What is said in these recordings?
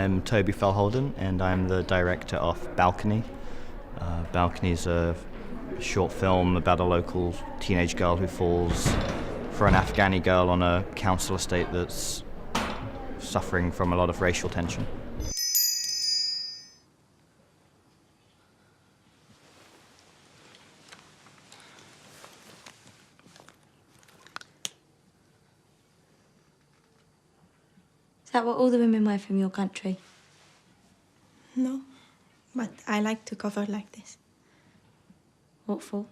I'm Toby Fell Holden, and I'm the director of Balcony. Balcony is a short film about a local teenage girl who falls for an Afghani girl on a council estate that's suffering from a lot of racial tension. Is that what all the women wear from your country? No, but I like to cover like this. What for?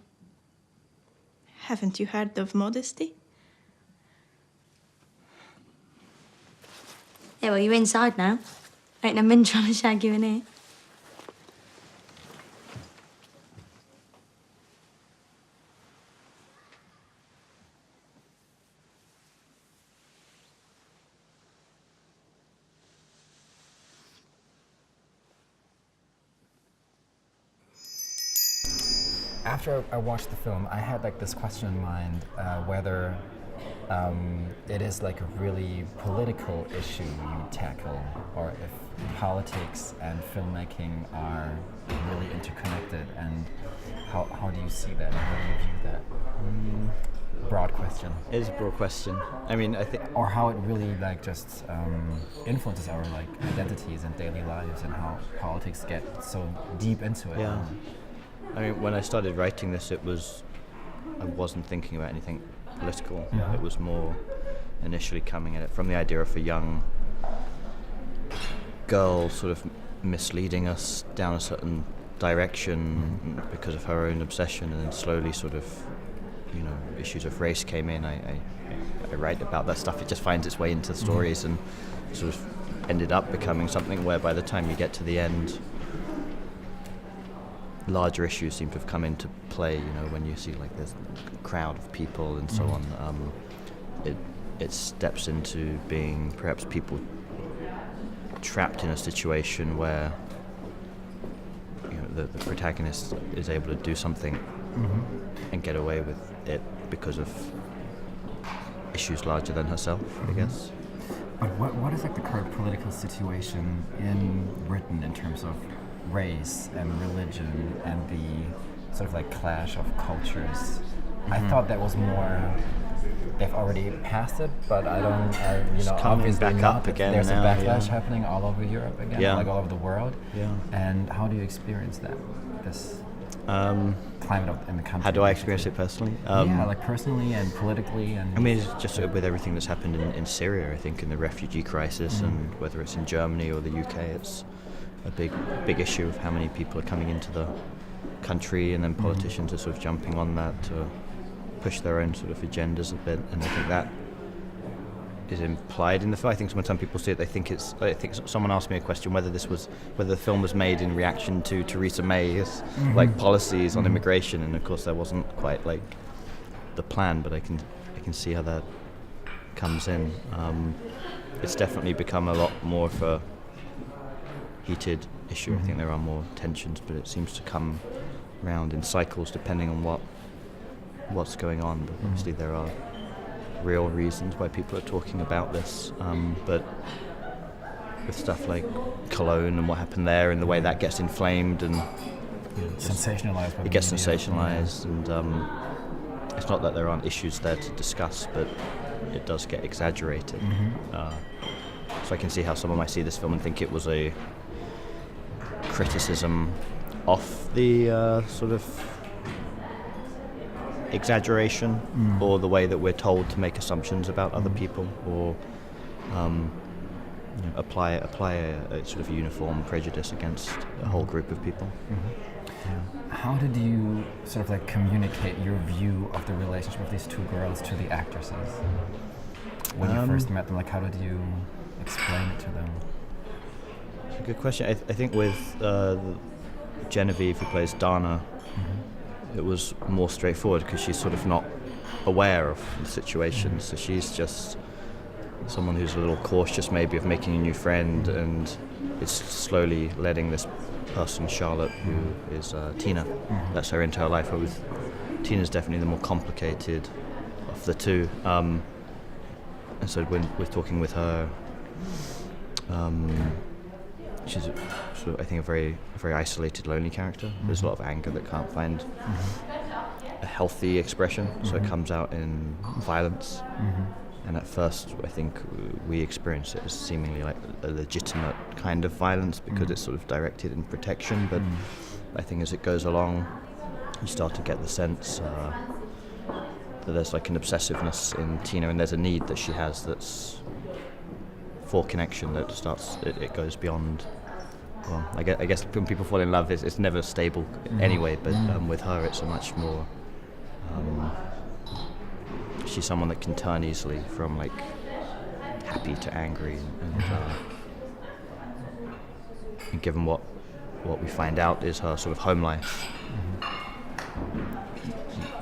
Haven't you heard of modesty? Yeah, well, you're inside now. Ain't no men trying to shag you in here. After I watched the film, I had like this question in mind whether it is like a really political issue you tackle, or if politics and filmmaking are really interconnected, and how do you see that? How do you view that? Broad question. It is a broad question. I mean, I think... Or how it really like just influences our like identities and daily lives, and how politics get so deep into it. Yeah. I mean, when I started writing this, I wasn't thinking about anything political. Mm-hmm. It was more initially coming at it from the idea of a young girl sort of misleading us down a certain direction because of her own obsession, and then slowly sort of, issues of race came in. I write about that stuff. It just finds its way into the stories and sort of ended up becoming something where by the time you get to the end, larger issues seem to have come into play, when you see like there's a crowd of people and so on. It steps into being perhaps people trapped in a situation where the protagonist is able to do something and get away with it because of issues larger than herself, I guess. But what is like the current political situation in Britain in terms of race and religion and the sort of like clash of cultures? I thought that was more, they've already passed it, but I don't, It's coming obviously back not. up again There's now, a backlash yeah. happening all over Europe again, Yeah. like all over the world. Yeah. And how do you experience that, this climate in the country? How do I experience it personally? Yeah, like personally and politically. And I mean, it's just with everything that's happened in Syria, I think, in the refugee crisis, and whether it's in Germany or the UK, it's a big issue of how many people are coming into the country, and then politicians are sort of jumping on that to push their own sort of agendas a bit, and I think that is implied in the film. I think when some people see it, I think someone asked me a question whether the film was made in reaction to Theresa May's like policies on immigration, and of course that wasn't quite like the plan, but I can see how that comes in. It's definitely become a lot more of a heated issue. I think there are more tensions, but it seems to come round in cycles depending on what's going on. But obviously there are real reasons why people are talking about this, but with stuff like Cologne and what happened there and the way that gets inflamed and sensationalized. It gets sensationalized, and it's not that there aren't issues there to discuss, but it does get exaggerated. So I can see how someone might see this film and think it was a criticism of the sort of exaggeration or the way that we're told to make assumptions about other people, or apply a sort of uniform prejudice against a whole group of people. How did you sort of like communicate your view of the relationship of these two girls to the actresses when you first met them? Like, how did you explain it to them? It's a good question. I think with Genevieve, who plays Dana, it was more straightforward because she's sort of not aware of the situation, so she's just someone who's a little cautious maybe of making a new friend, and it's slowly letting this person, Charlotte, who is Tina, lets her into her life. But with Tina's definitely the more complicated of the two, and so when we're talking with her, she's sort of, I think, a very isolated, lonely character. There's a lot of anger that can't find a healthy expression, so it comes out in violence. And at first, I think we experience it as seemingly like a legitimate kind of violence because it's sort of directed in protection. But I think as it goes along, you start to get the sense that there's like an obsessiveness in Tina, and there's a need that she has that's for connection that starts. It goes beyond. Well, I guess when people fall in love, it's never stable anyway. But with her, it's a much more. She's someone that can turn easily from like happy to angry, and given what we find out is her sort of home life,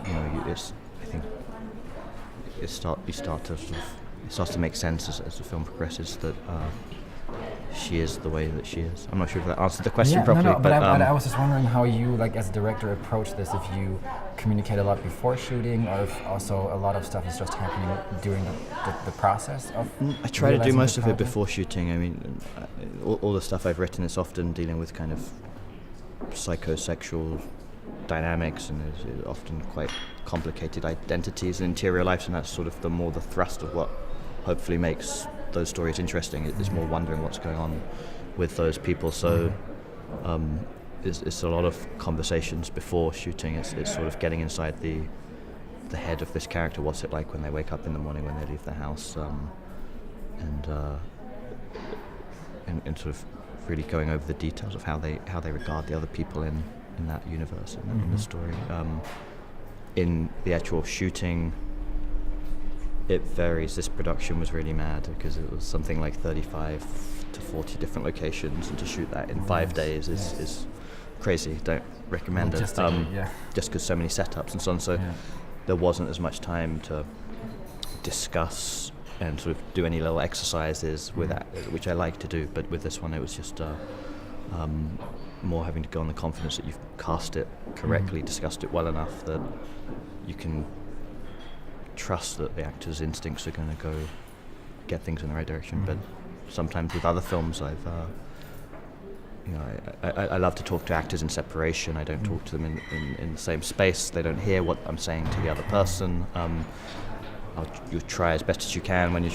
you know, I think it starts to make sense as the film progresses that she is the way that she is. I'm not sure if that answered the question properly. No, but I was just wondering how you, like as a director, approach this. If you communicate a lot before shooting, or if also a lot of stuff is just happening during the process of. I try to do most of it before shooting. I mean, all the stuff I've written is often dealing with kind of psychosexual dynamics, and is often quite complicated identities and interior lives, and that's sort of the thrust of what hopefully makes those stories interesting. It's more wondering what's going on with those people. So it's a lot of conversations before shooting. It's sort of getting inside the head of this character. What's it like when they wake up in the morning, when they leave the house, and sort of really going over the details of how they regard the other people in that universe and in the story. In the actual shooting, it varies. This production was really mad because it was something like 35 to 40 different locations, and to shoot that in 5 days is crazy. Don't recommend it. Just because so many setups and so on. So there wasn't as much time to discuss and sort of do any little exercises with that, which I like to do. But with this one, it was just more having to go on the confidence that you've cast it correctly, discussed it well enough that you can trust that the actor's instincts are going to go get things in the right direction. But sometimes with other films, I love to talk to actors in separation. I don't talk to them in the same space. They don't hear what I'm saying to the other person. You try as best as you can when you're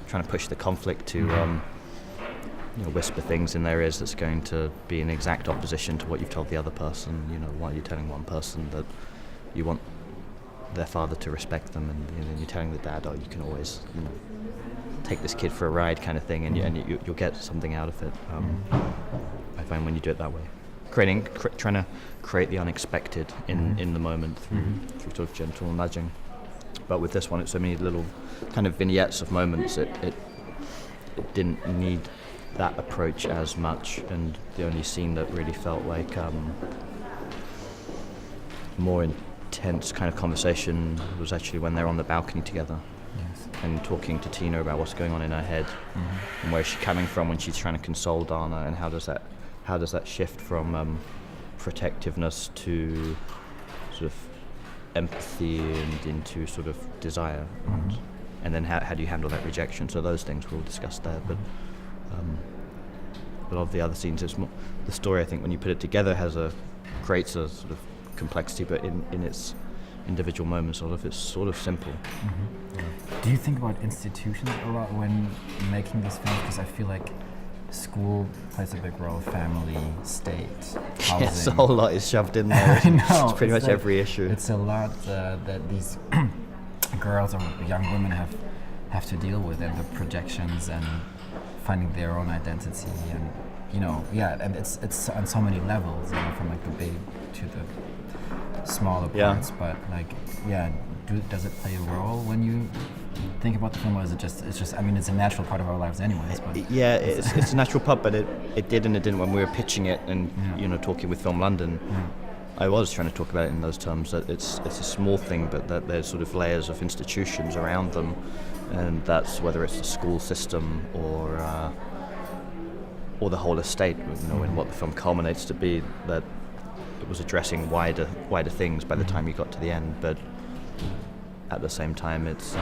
trying to push the conflict to whisper things in their ears that's going to be in exact opposition to what you've told the other person. Why you're telling one person that you want their father to respect them, and then you're telling the dad, you can always take this kid for a ride, kind of thing, and you'll get something out of it. I find when you do it that way, trying to create the unexpected in the moment through sort of gentle nudging. But with this one, it's so many little kind of vignettes of moments. It didn't need that approach as much, and the only scene that really felt like more intense kind of conversation was actually when they're on the balcony together and talking to Tina about what's going on in her head and where's she coming from when she's trying to console Dana, and how does that shift from protectiveness to sort of empathy and into sort of desire, and then how do you handle that rejection? So those things were all discussed there, but a lot of the other scenes, it's more the story. I think when you put it together creates a sort of complexity, but in its individual moments, a lot of it's sort of simple. Do you think about institutions a lot when making this film? Because I feel like school plays a big role, family, state, housing. Yes, a whole lot is shoved in there. I know. It's pretty much every issue. It's a lot that these girls or young women have to deal with, and the projections and finding their own identity, and and it's on so many levels, from like the big to the smaller parts. But does it play a role when you think about the film, or is it's just I mean, it's a natural part of our lives anyways, but it's a natural part, but it did and it didn't. When we were pitching it and talking with Film London, I was trying to talk about it in those terms, that it's a small thing, but that there's sort of layers of institutions around them, and that's whether it's the school system or the whole estate, in what the film culminates to be, that it was addressing wider things by the time you got to the end. But at the same time, it's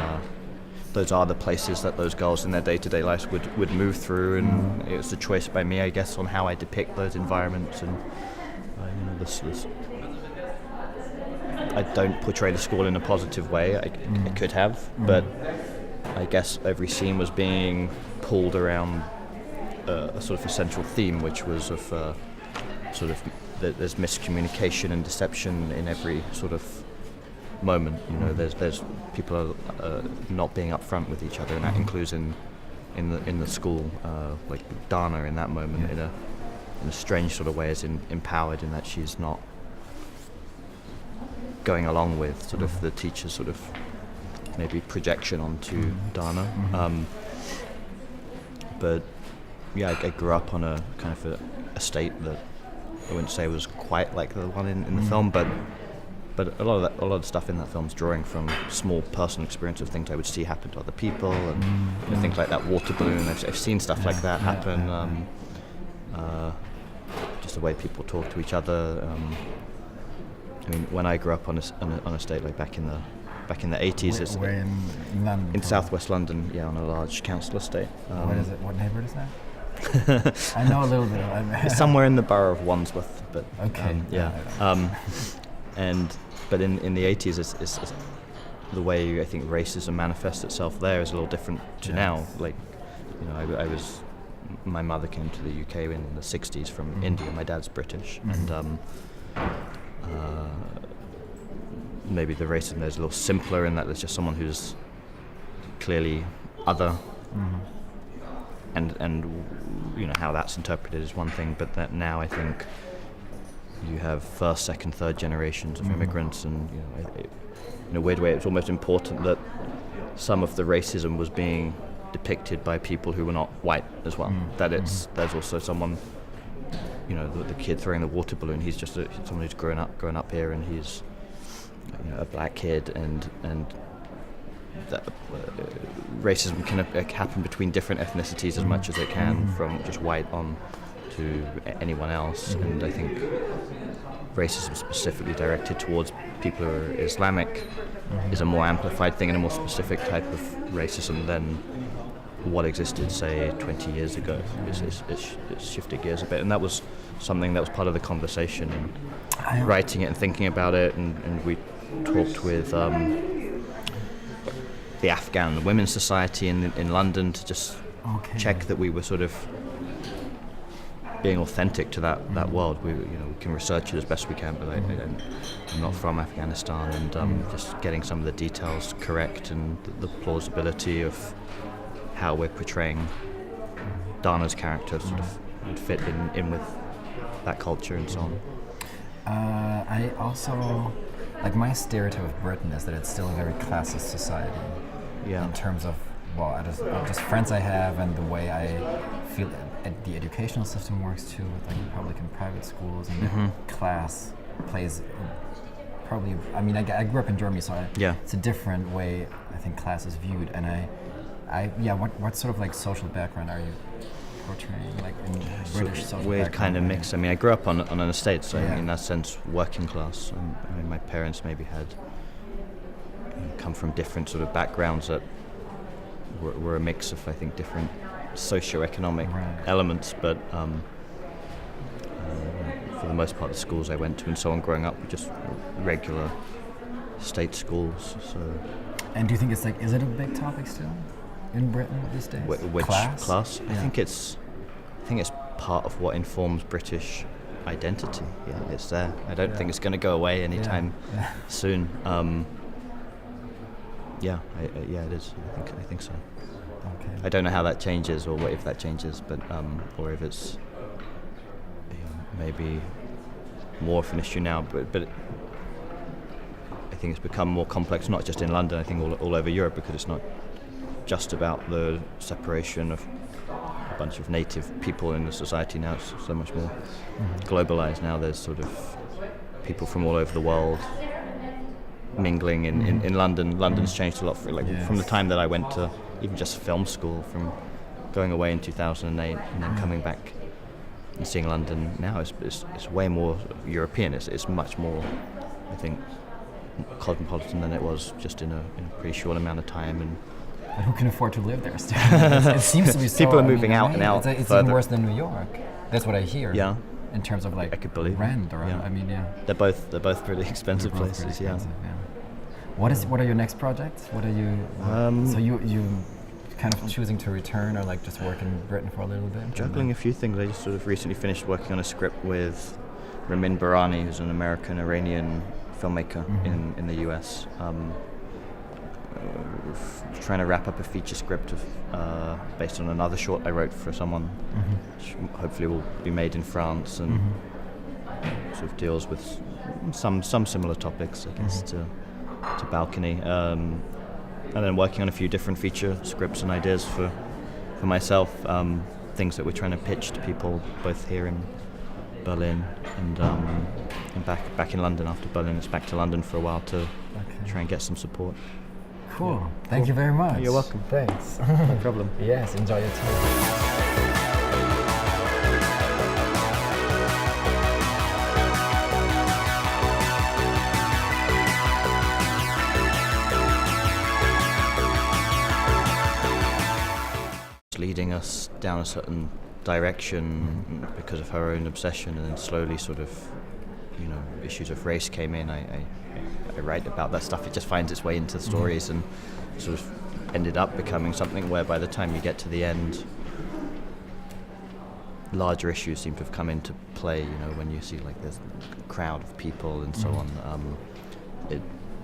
those are the places that those girls in their day-to-day lives would move through, and it was a choice by me, I guess, on how I depict those environments. And this I don't portray the school in a positive way. I could have, but I guess every scene was being pulled around a sort of a central theme, which was of sort of there's miscommunication and deception in every sort of moment. There's people are not being upfront with each other, and that includes in the school. Like Dana in that moment, in a strange sort of way, is empowered in that she's not going along with sort of the teacher's sort of maybe projection onto Dana. But yeah, I grew up on a kind of a estate that I wouldn't say was quite like the one in the film, but a lot of the stuff in that film's drawing from small personal experience of things I would see happen to other people, and things like that water balloon. I've seen stuff like that happen. Just the way people talk to each other. I mean, when I grew up on a estate like back in the 80s, where in London? In southwest London, on a large council estate. What is it? What neighbourhood is that? I know a little bit of it. It's somewhere in the borough of Wandsworth, but okay. But in the 80s, it's the way I think racism manifests itself there is a little different to now. Like, my mother came to the UK in the 60s from India. My dad's British, and maybe the racism there is a little simpler in that there's just someone who's clearly other, and how that's interpreted is one thing, but that now I think you have first, second, third generations of immigrants, and in a weird way it's almost important that some of the racism was being depicted by people who were not white as well. There's also someone, the kid throwing the water balloon, he's just someone who's grown up here, and he's a black kid, and that, racism can happen between different ethnicities as much as it can, from just white on to anyone else. And I think racism specifically directed towards people who are Islamic is a more amplified thing and a more specific type of racism than what existed, say, 20 years ago. It's shifted gears a bit, and that was something that was part of the conversation and writing it and thinking about it, and we talked with the Afghan Women's Society in London to just check that we were sort of being authentic to that world. We can research it as best we can, but I'm not from Afghanistan, and just getting some of the details correct and the plausibility of how we're portraying Dana's character sort of would fit in with that culture and so on. I also, like, my stereotype of Britain is that it's still a very classist society. Yeah. In terms of, just friends I have and the way I feel the educational system works too, with like public and private schools, and class plays probably. I mean, I grew up in Germany, so it's a different way I think class is viewed. And what sort of like social background are you portraying, like in British social weird background? kind of mix. I mean, I grew up on an estate, so in that sense, working class. I mean, my parents maybe had come from different sort of backgrounds that were a mix of, I think, different socio-economic elements, but for the most part, the schools I went to and so on growing up were just regular state schools. So. And do you think it's like, is it a big topic still in Britain these days? Which class? Yeah. I think it's part of what informs British identity. Yeah, it's there. I don't think it's going to go away anytime soon. It is. I think so. Okay. I don't know how that changes, or if that changes, but or if it's maybe more of an issue now. But I think it's become more complex, not just in London. I think all over Europe, because it's not just about the separation of a bunch of native people in the society now. It's so much more globalized now. There's sort of people from all over the world mingling in London. London's changed a lot from the time that I went to even just film school, from going away in 2008 and then coming back and seeing London now. It's way more European. It's much more, I think, cosmopolitan than it was just in a pretty short amount of time, and But who can afford to live there still? It seems to be so. People are I mean, moving out and out It's even further. worse than New York. That's what I hear. Yeah. In terms of like I could believe it. rent, or Yeah. I mean, yeah. They're both pretty expensive They're both places. pretty Yeah. expensive, yeah. What are your next projects? What are you? So you kind of choosing to return, or like just work in Britain for a little bit? Juggling a few things. I just sort of recently finished working on a script with Ramin Barani, who's an American-Iranian filmmaker in the US. Trying to wrap up a feature script based on another short I wrote for someone, which hopefully will be made in France, and sort of deals with some similar topics, I guess, to Balcony. And then working on a few different feature scripts and ideas for myself, things that we're trying to pitch to people both here in Berlin and back in London. After Berlin, it's back to London for a while to try and get some support. Cool. Thank you very much. You're welcome. Thanks. No problem. Yes, enjoy your time. Leading us down a certain direction because of her own obsession, and then slowly sort of, issues of race came in. I write about that stuff. It just finds its way into the stories and sort of ended up becoming something where by the time you get to the end, larger issues seem to have come into play, when you see like there's a crowd of people and so on.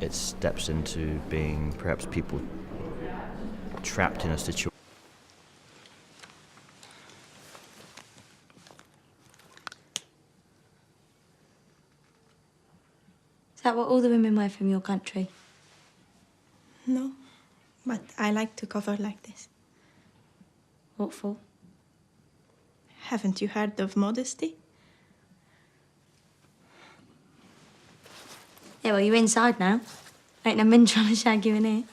It steps into being perhaps people trapped in a situation. Is that what all the women wear from your country? No, but I like to cover like this. What for? Haven't you heard of modesty? Yeah, well, you're inside now. Ain't no men trying to shag you in here.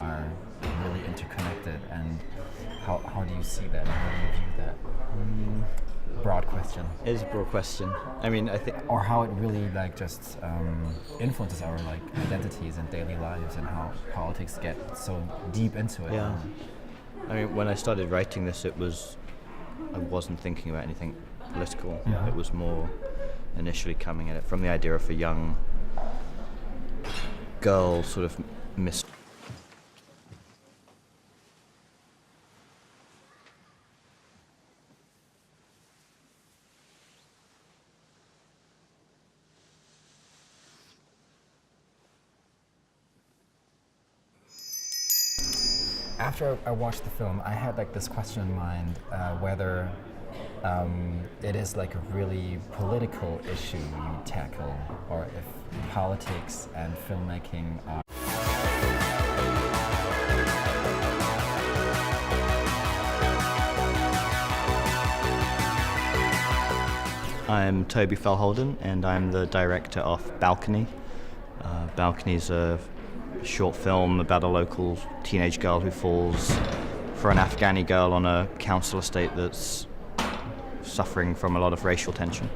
Are really interconnected, and how do you see that? How do you view that? Broad question. It is a broad question. I mean, I think... Or how it really like just influences our like identities and daily lives, and how politics get so deep into it. Yeah. I mean, when I started writing this, I wasn't thinking about anything political. Yeah. It was more initially coming at it from the idea of a young girl sort of After I watched the film, I had like this question in mind, whether it is like a really political issue you tackle, or if politics and filmmaking are... I'm Toby Fell Holden, and I'm the director of Balcony. Balcony is a short film about a local teenage girl who falls for an Afghani girl on a council estate that's suffering from a lot of racial tension.